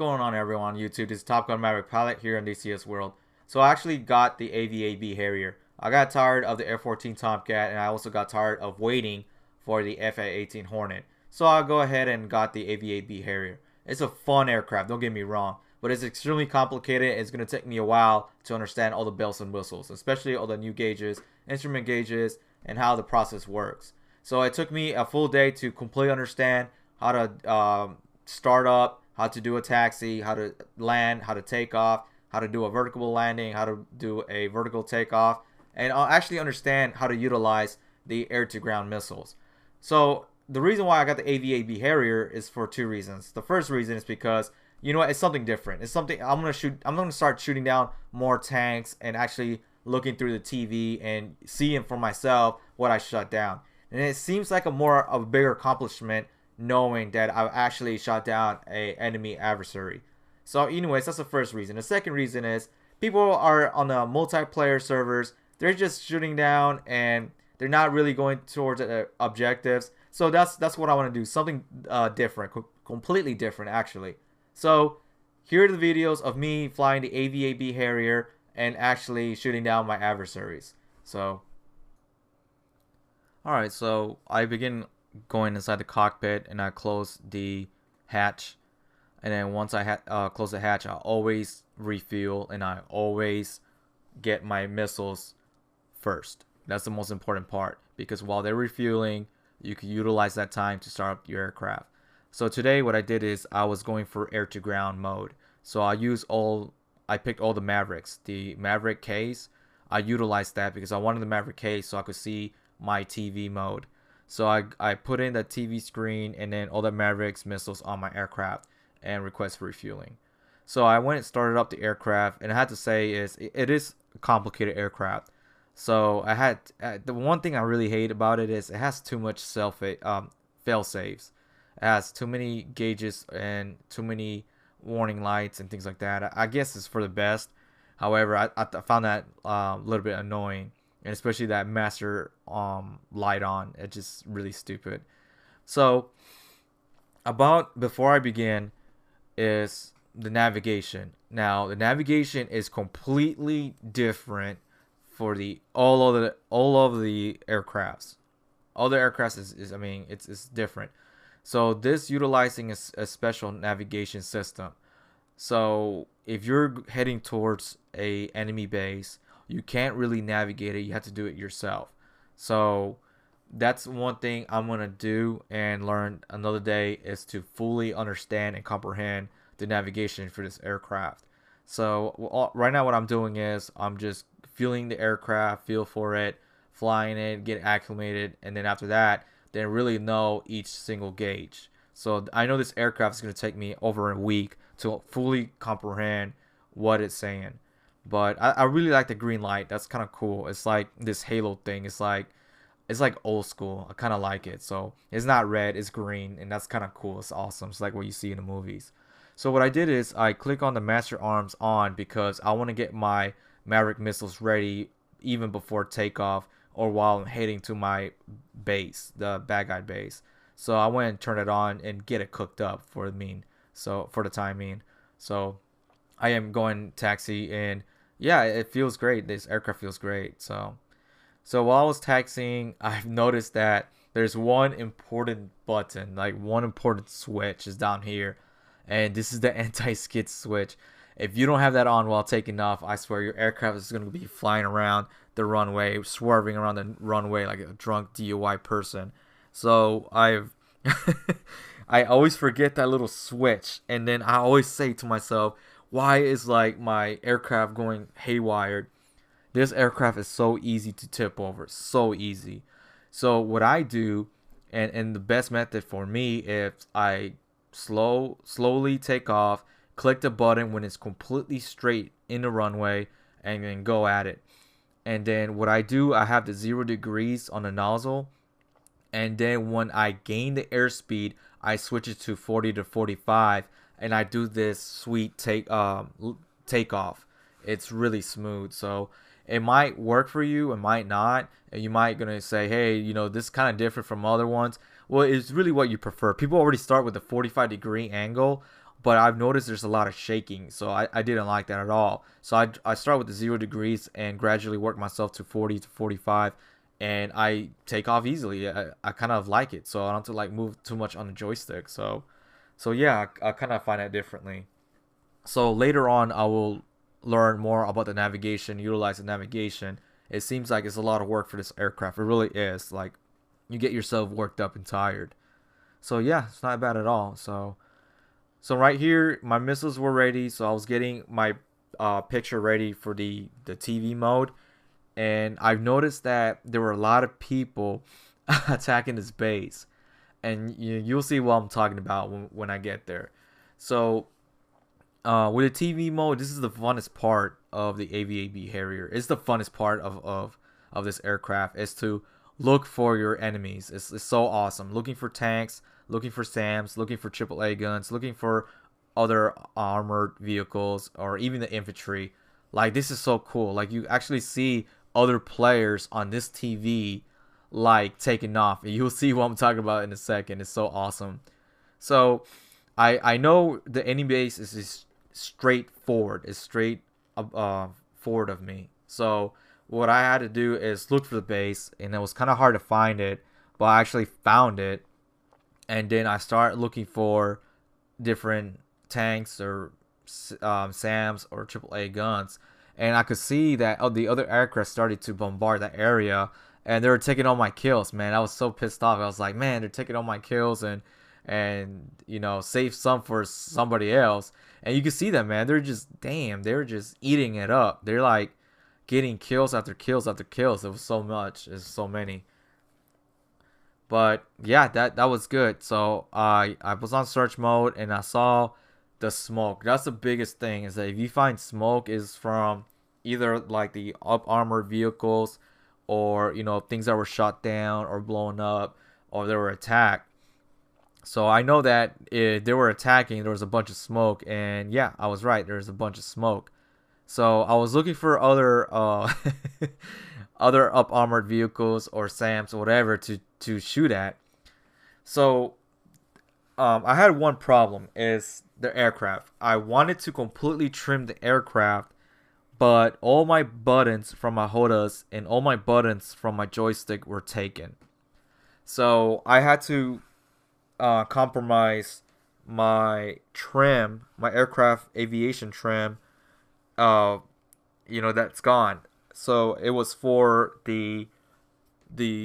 going on, everyone on YouTube? This is Top Gun Maverick Pilot here on DCS World. So I actually got the AV8B Harrier. I got tired of the F-14 Tomcat, and I also got tired of waiting for the F-18 Hornet. So I'll go ahead and got the AV8B Harrier. It's a fun aircraft, don't get me wrong, but it's extremely complicated. It's going to take me a while to understand all the bells and whistles, especially all the new gauges, instrument gauges, and how the process works. So it took me a full day to completely understand how to start up, how to do a taxi, how to land, how to take off, how to do a vertical landing, how to do a vertical takeoff, and I'll actually understand how to utilize the air-to-ground missiles. So the reason why I got the AV8B Harrier is for two reasons. The first reason is because, you know what, it's something different. It's something I'm gonna start shooting down more tanks and actually looking through the TV and seeing for myself what I shot down. And it seems like a bigger accomplishment knowing that I've actually shot down a enemy adversary. So anyways, that's the first reason. The second reason is people are on the multiplayer servers. They're just shooting down and they're not really going towards objectives. So that's what I want to do. Something different, completely different actually. So here are the videos of me flying the AV8B Harrier and actually shooting down my adversaries. So alright, so I begin going inside the cockpit and I close the hatch, and then once I close the hatch, I always refuel and I always get my missiles first. That's the most important part, because while they're refueling, you can utilize that time to start up your aircraft. So today what I did is I was going for air to ground mode. So I picked all the Mavericks, the Maverick case. I utilized that because I wanted the Maverick case so I could see my TV mode. So I put in the TV screen and then all the Mavericks missiles on my aircraft and request for refueling. So I went and started up the aircraft, and I had to say it is a complicated aircraft. So I had the one thing I really hate about it is it has too much fail safes. It has too many gauges and too many warning lights and things like that. I guess it's for the best. However, I found that a little bit annoying. And especially that master light on, it's just really stupid. So before I begin is the navigation. Now the navigation is completely different for all of the aircrafts. All the aircrafts is I mean it's different. So this utilizing a special navigation system. So if you're heading towards a enemy base, you can't really navigate it. You have to do it yourself. So that's one thing I'm going to do and learn another day, is to fully understand and comprehend the navigation for this aircraft. So right now what I'm doing is I'm just feeling the aircraft, feel for it, flying it, get acclimated, and then after that, then really know each single gauge. So I know this aircraft is going to take me over a week to fully comprehend what it's saying. But I really like the green light. That's kind of cool. It's like this halo thing. It's like old school. I kind of like it. So it's not red, it's green, and that's kind of cool. It's awesome. It's like what you see in the movies. So what I did is I click on the master arms on because I want to get my Maverick missiles ready even before takeoff or while I'm heading to my base, the bad guy base. So I went and turned it on and get it cooked up for the time being. So I am going taxi, and yeah, it feels great. This aircraft feels great. So while I was taxiing, I've noticed that there's one important button, like one important switch is down here, and this is the anti-skid switch. If you don't have that on while taking off, I swear your aircraft is going to be flying around the runway, swerving around the runway like a drunk DUI person. So I always forget that little switch, and then I always say to myself, why is like my aircraft going haywire? This aircraft is so easy to tip over, so easy. So what I do, and the best method for me, if I slowly take off, click the button when it's completely straight in the runway, and then go at it. And then what I do, I have the 0 degrees on the nozzle, and then when I gain the airspeed, I switch it to 40 to 45, and I do this sweet takeoff. It's really smooth. So it might work for you, it might not, and you might gonna say, hey, you know, this is kind of different from other ones. Well, it's really what you prefer. People already start with a 45-degree angle, but I've noticed there's a lot of shaking, so I didn't like that at all. So I start with the 0 degrees and gradually work myself to 40 to 45, and I take off easily. I kind of like it, so I don't have to like move too much on the joystick. So yeah, I kind of find that differently. So later on, I will learn more about the navigation, utilize the navigation. It seems like it's a lot of work for this aircraft. It really is. Like, you get yourself worked up and tired. So yeah, it's not bad at all. So right here, my missiles were ready. So I was getting my picture ready for the TV mode, and I've noticed that there were a lot of people attacking this base, and you'll see what I'm talking about when I get there. So with the TV mode, this is the funnest part of the AV8B Harrier. It's the funnest part of this aircraft is to look for your enemies. It's so awesome. Looking for tanks, looking for SAMs, looking for AAA guns, looking for other armored vehicles, or even the infantry. Like, this is so cool. Like, you actually see other players on this TV like taking off. And you'll see what I'm talking about in a second. It's so awesome. So I know the enemy base is straight forward. It's straight forward of me. So what I had to do is look for the base, and it was kind of hard to find it, but I actually found it. And then I start looking for different tanks or SAMs or AAA guns, and I could see that the other aircraft started to bombard that area, and they were taking all my kills. Man, I was so pissed off. I was like, man, they're taking all my kills, and save some for somebody else. And you can see them, man. They're just they're just eating it up. They're like getting kills after kills after kills. It was so much. It's so many. But yeah, that was good. So I was on search mode, and I saw the smoke. That's the biggest thing, is that if you find smoke is from either like the up armored vehicles, or things that were shot down or blown up, or they were attacked. So I know that if they were attacking, there was a bunch of smoke, and yeah, I was right. There was a bunch of smoke. So I was looking for other other up armored vehicles or SAMs or whatever to shoot at. So I had one problem, is the aircraft. I wanted to completely trim the aircraft, but all my buttons from my HOTAS and all my buttons from my joystick were taken. So I had to compromise my trim, my aircraft aviation trim. That's gone. So it was for the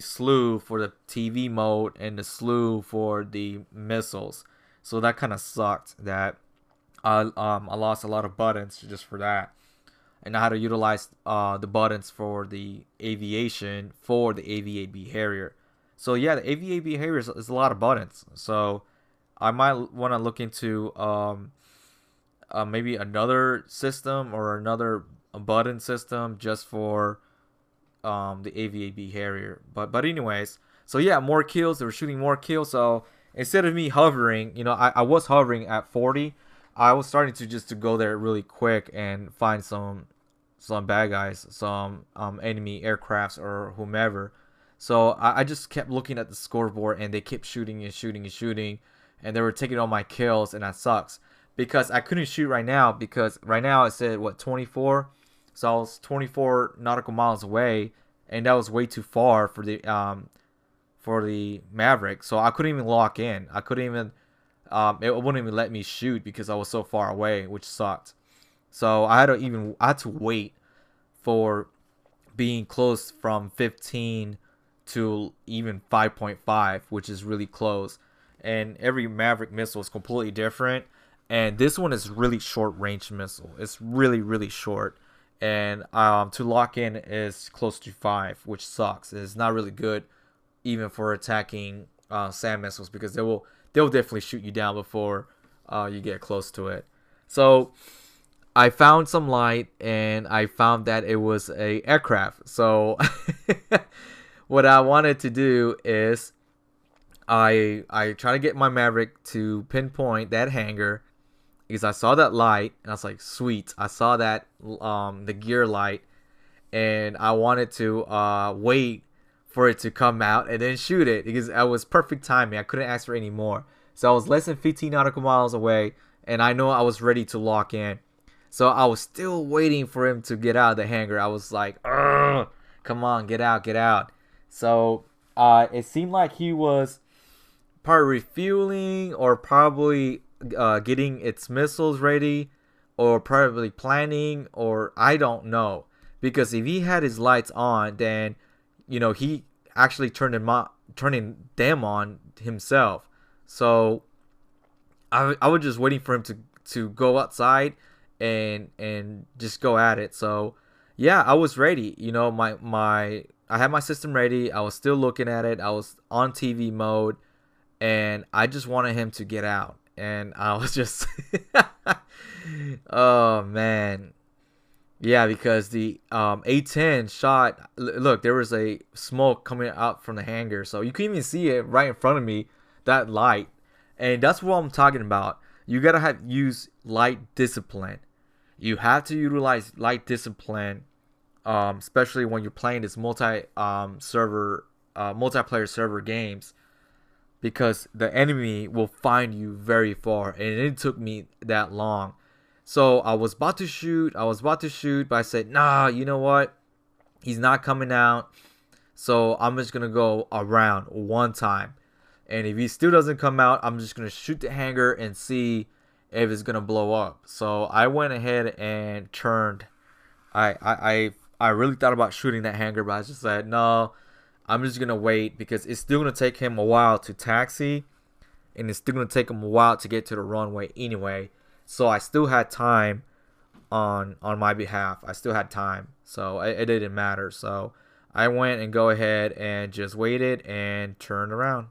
slew for the TV mode and the slew for the missiles. So that kind of sucked that I lost a lot of buttons just for that. And I had to utilize the buttons for the aviation for the AV8B Harrier. So yeah, the AV8B Harrier is a lot of buttons. So I might want to look into maybe another system or another button system just for the AV8B Harrier. But anyways, so yeah, more kills. They were shooting more kills. So instead of me hovering, I was hovering at 40. I was starting to go there really quick and find some bad guys, some enemy aircrafts or whomever. So I just kept looking at the scoreboard, and they kept shooting and shooting and shooting, and they were taking all my kills, and that sucks because I couldn't shoot right now, because right now it said 24. So I was 24 nautical miles away, and that was way too far for the Maverick. So I couldn't even lock in. I couldn't even it wouldn't even let me shoot because I was so far away, which sucked. So I had to wait for being close from 15 to even 5.5, which is really close. And every Maverick missile is completely different. And this one is really short range missile. It's really, really short. And to lock in is close to 5, which sucks. It's not really good even for attacking SAM missiles, because they'll definitely shoot you down before you get close to it. So I found some light, and I found that it was a aircraft. So what I wanted to do is I try to get my Maverick to pinpoint that hangar, because I saw that light and I was like, sweet, I saw that the gear light, and I wanted to wait for it to come out and then shoot it, because I was perfect timing. I couldn't ask for any more. So I was less than 15 nautical miles away, and I know I was ready to lock in. So I was still waiting for him to get out of the hangar. I was like, "Ugh, come on, get out, get out." So it seemed like he was probably refueling or probably getting its missiles ready or probably planning, or I don't know. Because if he had his lights on, then he actually turning them on himself. So I was just waiting for him to go outside and just go at it. So yeah, I was ready. I had my system ready. I was still looking at it. I was on TV mode, and I just wanted him to get out. And I was just oh man. Yeah, because the A10 shot, look, there was a smoke coming out from the hangar. So you can even see it right in front of me, that light. And that's what I'm talking about. You got to use light discipline. You have to utilize light discipline, especially when you're playing this multiplayer server games, because the enemy will find you very far, and it took me that long. So I was about to shoot, but I said, nah, you know what? He's not coming out. So I'm just going to go around one time. And if he still doesn't come out, I'm just going to shoot the hangar and see if it's going to blow up. So I went ahead and turned. I really thought about shooting that hangar, but I just said, no, I'm just going to wait, because it's still going to take him a while to taxi. And it's still going to take him a while to get to the runway anyway. So I still had time on my behalf. I still had time. So it didn't matter. So I went and go ahead and just waited and turned around.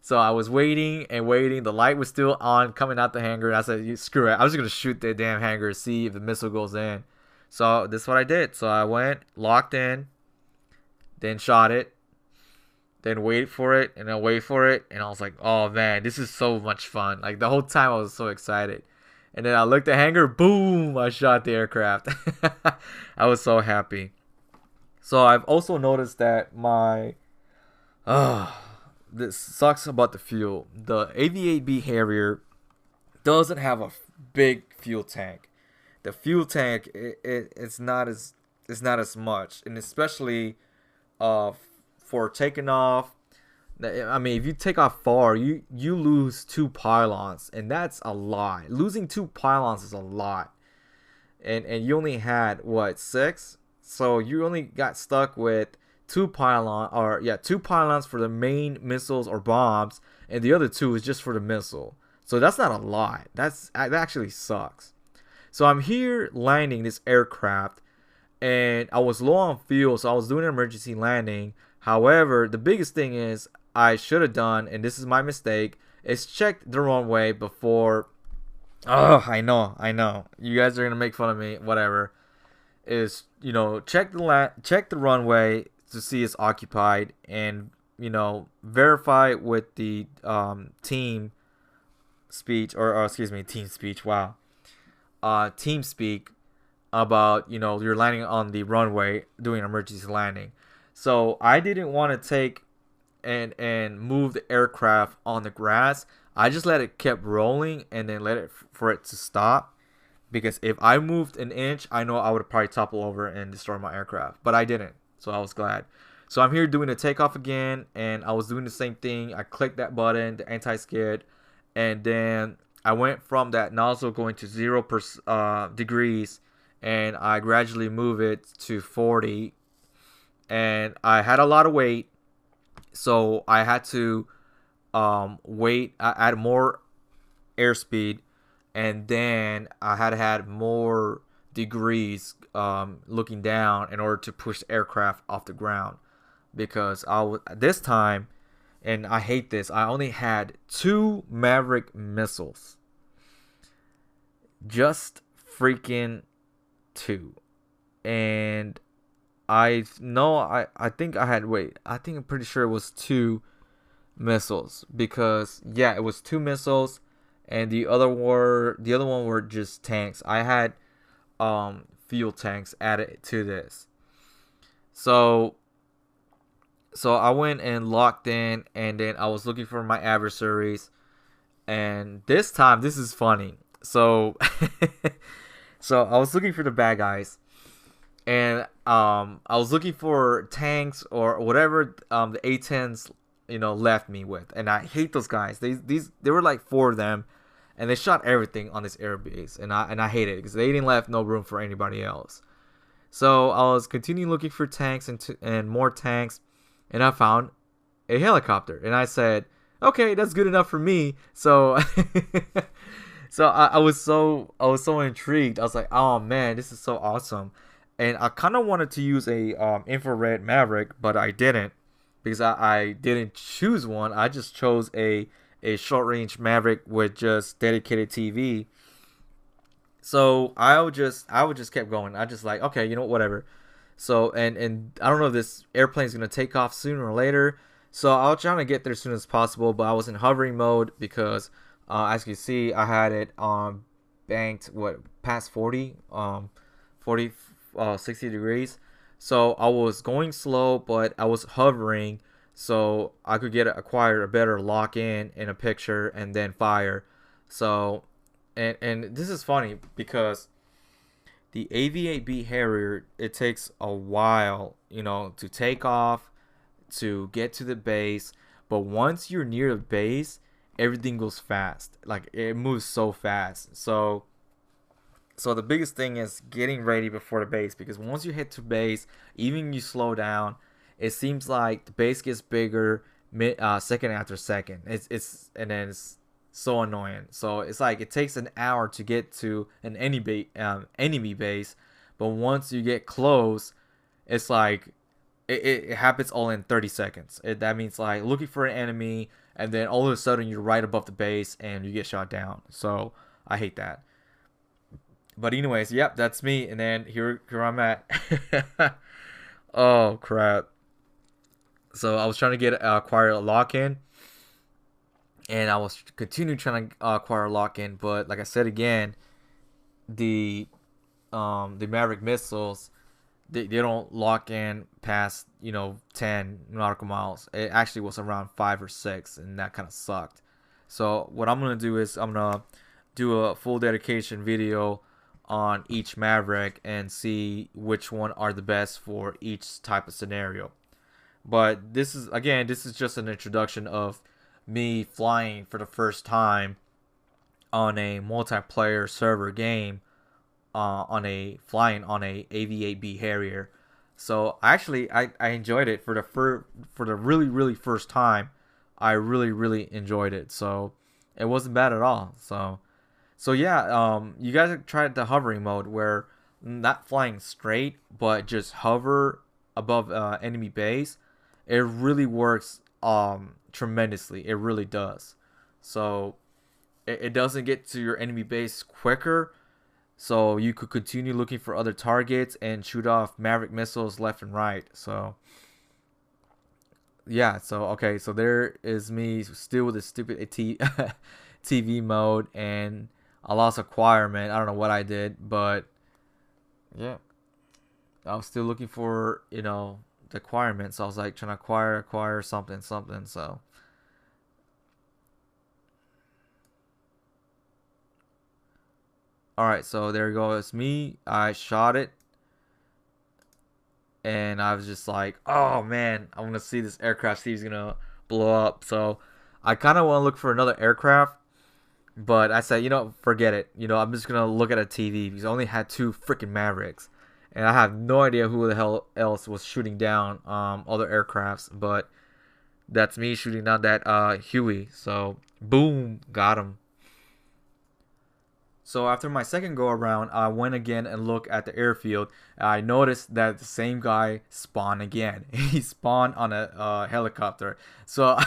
So I was waiting and waiting. The light was still on coming out the hangar. I said, screw it. I was just going to shoot the damn hangar, see if the missile goes in. So this is what I did. So I went, locked in, then shot it, then wait for it, and then wait for it. And I was like, oh man, this is so much fun. Like the whole time I was so excited. And then I looked at the hangar, boom, I shot the aircraft. I was so happy. So I've also noticed that this sucks about the fuel. The AV8B Harrier doesn't have a big fuel tank. The fuel tank it's not as much, and especially for taking off. I mean, if you take off far, you lose 2 pylons, and that's a lot. Losing 2 pylons is a lot, and you only had what, 6? So you only got stuck with 2 pylons for the main missiles or bombs, and the other 2 is just for the missile. So that's not a lot. That actually sucks. So I'm here landing this aircraft, and I was low on fuel, so I was doing an emergency landing. However, the biggest thing is I should have done, and this is my mistake, is check the runway before. Oh, I know. You guys are gonna make fun of me. Whatever. Is check the runway to see it's occupied, and verify with the team speech, or excuse me, team speech. Wow. Team speak about you're landing on the runway doing an emergency landing. So I didn't want to take and move the aircraft on the grass. I just let it keep rolling and then let it for it to stop, because if I moved an inch, I know I would probably topple over and destroy my aircraft, but I didn't. So I was glad. So I'm here doing a takeoff again, and I was doing the same thing. I clicked that button, the anti-skid, and then I went from that nozzle going to 0 degrees, and I gradually move it to 40. And I had a lot of weight, so I had to add more airspeed, and then I had more degrees looking down in order to push the aircraft off the ground, because this time, and I hate this, I only had 2 Maverick missiles. Just freaking 2. And I think I'm pretty sure it was 2 missiles, because yeah, it was 2 missiles, and the other one were just tanks. I had fuel tanks added to this. So I went and locked in, and then I was looking for my adversaries, and this time, this is funny. So so I was looking for the bad guys, and I was looking for tanks or whatever the A10s left me with, and I hate those guys. There were like 4 of them, and they shot everything on this air base, and I hate it because they didn't left no room for anybody else. So I was continuing looking for tanks and more tanks, and I found a helicopter, and I said, okay, that's good enough for me. So so I was so intrigued. I was like, oh man, this is so awesome. And I kind of wanted to use a infrared Maverick, but I didn't, because I didn't choose one. I just chose a short range Maverick with just dedicated TV. So I would just kept going. I just like, okay, whatever. So and I don't know if this airplane's gonna take off sooner or later. So I was trying to get there as soon as possible, but I was in hovering mode because as you see, I had it banked past 40, 60 degrees. So I was going slow, but I was hovering, so I could acquire a better lock in a picture and then fire. So and this is funny because the AV8B Harrier, it takes a while, to take off, to get to the base, but once you're near the base, everything goes fast. Like, it moves so fast. So the biggest thing is getting ready before the base, because once you hit to base, even you slow down, it seems like the base gets bigger second after second. It's so annoying. So it's like it takes an hour to get to an enemy base, but once you get close, it's like it happens all in 30 seconds. That means like looking for an enemy, and then all of a sudden you're right above the base and you get shot down. So I hate that. But anyways, yep, that's me. And then here I'm at. Oh crap! So I was trying to acquire a lock in, and I was continuing trying to acquire a lock in. But like I said again, the Maverick missiles, they don't lock in past 10 nautical miles. It actually was around 5 or 6, and that kind of sucked. So what I'm gonna do is I'm gonna do a full dedication video on each Maverick and see which one are the best for each type of scenario. But this is just an introduction of me flying for the first time on a multiplayer server game, flying on a AV8B Harrier. So actually, I enjoyed it for the really first time. I really enjoyed it. So it wasn't bad at all. So yeah, you guys have tried the hovering mode, where not flying straight, but just hover above enemy base. It really works tremendously. It really does. So it doesn't get to your enemy base quicker, so you could continue looking for other targets and shoot off Maverick missiles left and right. So yeah, so okay, so there is me still with the stupid TV mode, and I lost acquirement. I don't know what I did, but yeah, I was still looking for the acquirement. So I was like trying to acquire something. So all right, so there you go. It's me. I shot it, and I was just like, oh man, I want to see this aircraft. See if it's gonna blow up. So I kind of want to look for another aircraft. But I said, forget it. I'm just gonna look at a TV, because I only had 2 freaking Mavericks, and I have no idea who the hell else was shooting down other aircrafts. But that's me shooting down that Huey. So boom, got him. So after my second go around, I went again and looked at the airfield. I noticed that the same guy spawned again. He spawned on a helicopter. So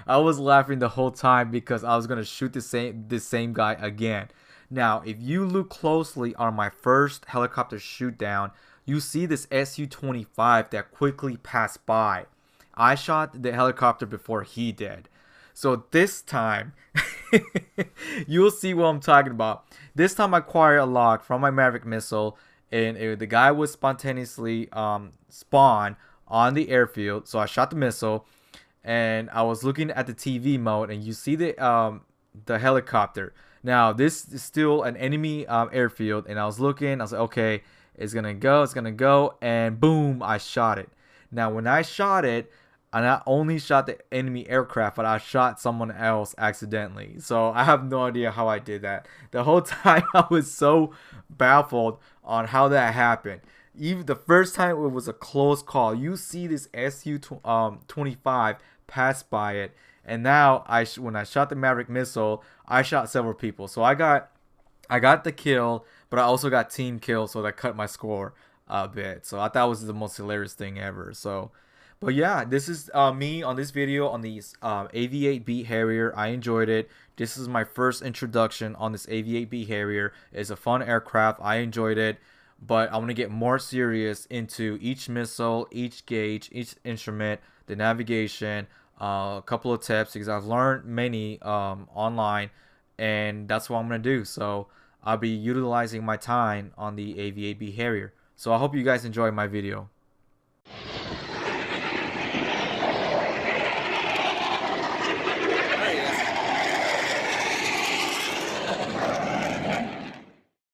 I was laughing the whole time, because I was gonna shoot the same guy again. Now, if you look closely on my first helicopter shoot down, you see this Su-25 that quickly passed by. I shot the helicopter before he did. So this time, you'll see what I'm talking about. This time I acquired a lock from my Maverick missile, and the guy would spontaneously spawn on the airfield. So I shot the missile, and I was looking at the TV mode, and you see the helicopter. Now this is still an enemy airfield, and I was looking. I was like, okay, it's gonna go, and boom, I shot it. Now when I shot it, I not only shot the enemy aircraft, but I shot someone else accidentally. So I have no idea how I did that. The whole time I was so baffled on how that happened. Even the first time it was a close call. You see this Su-25 pass by it, and now when I shot the Maverick missile, I shot several people. So I got the kill, but I also got team kill, so that cut my score a bit. So I thought it was the most hilarious thing ever. So, but yeah, this is me on this video on these AV8B Harrier. I enjoyed it. This is my first introduction on this AV8B Harrier. It's a fun aircraft. I enjoyed it. But I want to get more serious into each missile, each gauge, each instrument, the navigation, a couple of tips, because I've learned many online, and that's what I'm going to do. So I'll be utilizing my time on the AV8B Harrier. So I hope you guys enjoyed my video.